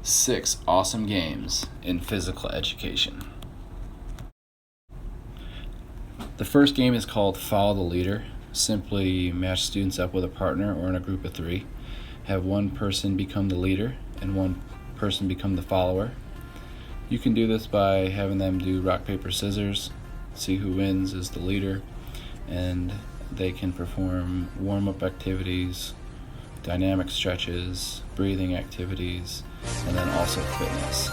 6 awesome games in physical education. The first game is called Follow the Leader. Simply match students up with a partner or in a group of 3. Have one person become the leader and one person become the follower. You can do this by having them do rock, paper, scissors, see who wins is the leader, and they can perform warm-up activities, dynamic stretches, breathing activities, and then also fitness.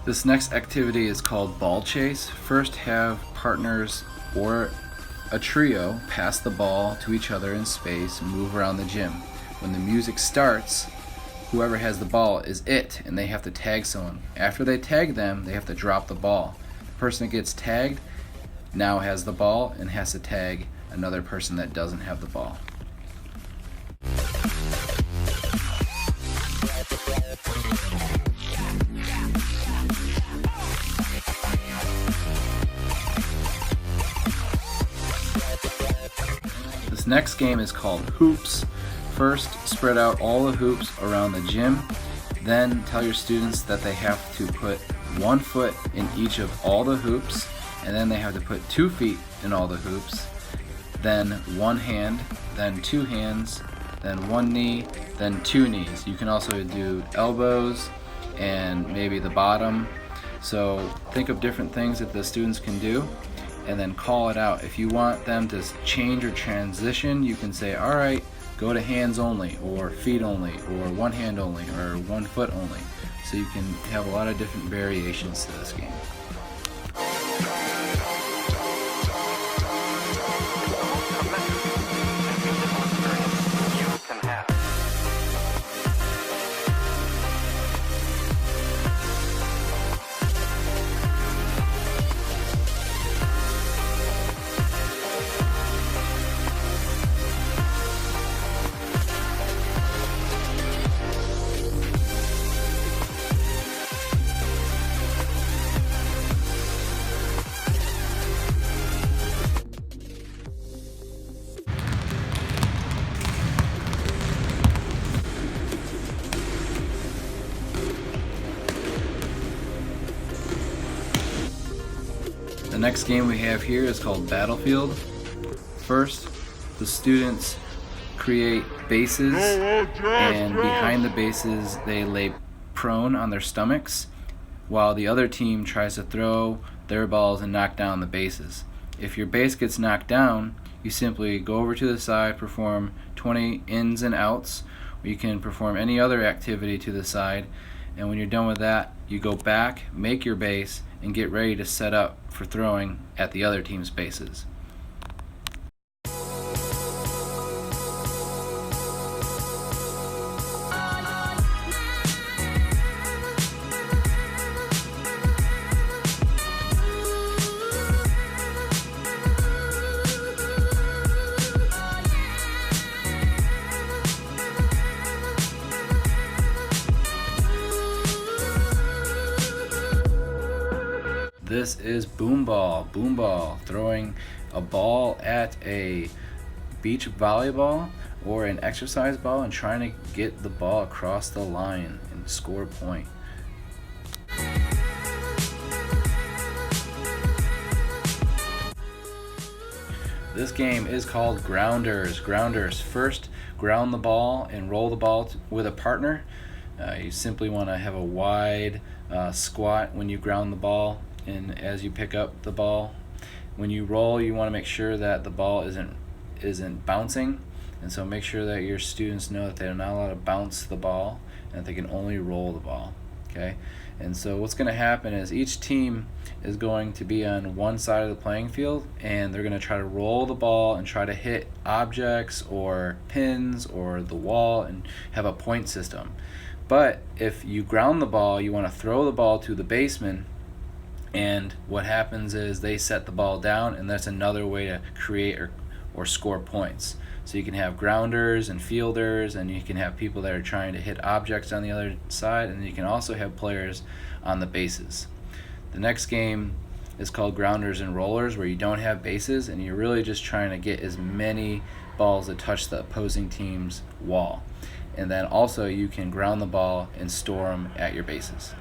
This next activity is called ball chase. First, have partners or a trio pass the ball to each other in space and move around the gym. When the music starts, whoever has the ball is it, and they have to tag someone. After they tag them, they have to drop the ball. The person that gets tagged now has the ball and has to tag another person that doesn't have the ball. This next game is called Hoops. First, spread out all the hoops around the gym. Then tell your students that they have to put 1 foot in each of all the hoops, and then they have to put 2 feet in all the hoops, then 1 hand, then 2 hands, then 1 knee, then 2 knees. You can also do elbows and maybe the bottom. So think of different things that the students can do and then call it out. If you want them to change or transition, you can say, all right, go to hands only, or feet only, or 1 hand only, or 1 foot only. So you can have a lot of different variations to this game. The next game we have here is called Battlefield. First, the students create bases, and behind the bases they lay prone on their stomachs while the other team tries to throw their balls and knock down the bases. If your base gets knocked down, you simply go over to the side, perform 20 ins and outs, or you can perform any other activity to the side, and when you're done with that, you go back, make your base, and get ready to set up for throwing at the other team's bases. This is boom ball, throwing a ball at a beach volleyball or an exercise ball and trying to get the ball across the line and score a point. This game is called Grounders. First, ground the ball and roll the ball with a partner. You simply want to have a wide squat when you ground the ball, and as you pick up the ball, when you roll, you want to make sure that the ball isn't bouncing, and so make sure that your students know that they're not allowed to bounce the ball and that they can only roll the ball. Okay, and so what's going to happen is each team is going to be on one side of the playing field, and they're going to try to roll the ball and try to hit objects or pins or the wall and have a point system. But if you ground the ball, you want to throw the ball to the baseman, and what happens is they set the ball down, and that's another way to create or score points. So you can have grounders and fielders, and you can have people that are trying to hit objects on the other side, and you can also have players on the bases. The next game is called grounders and rollers, where you don't have bases and you're really just trying to get as many balls that touch the opposing team's wall. And then also you can ground the ball and store them at your bases.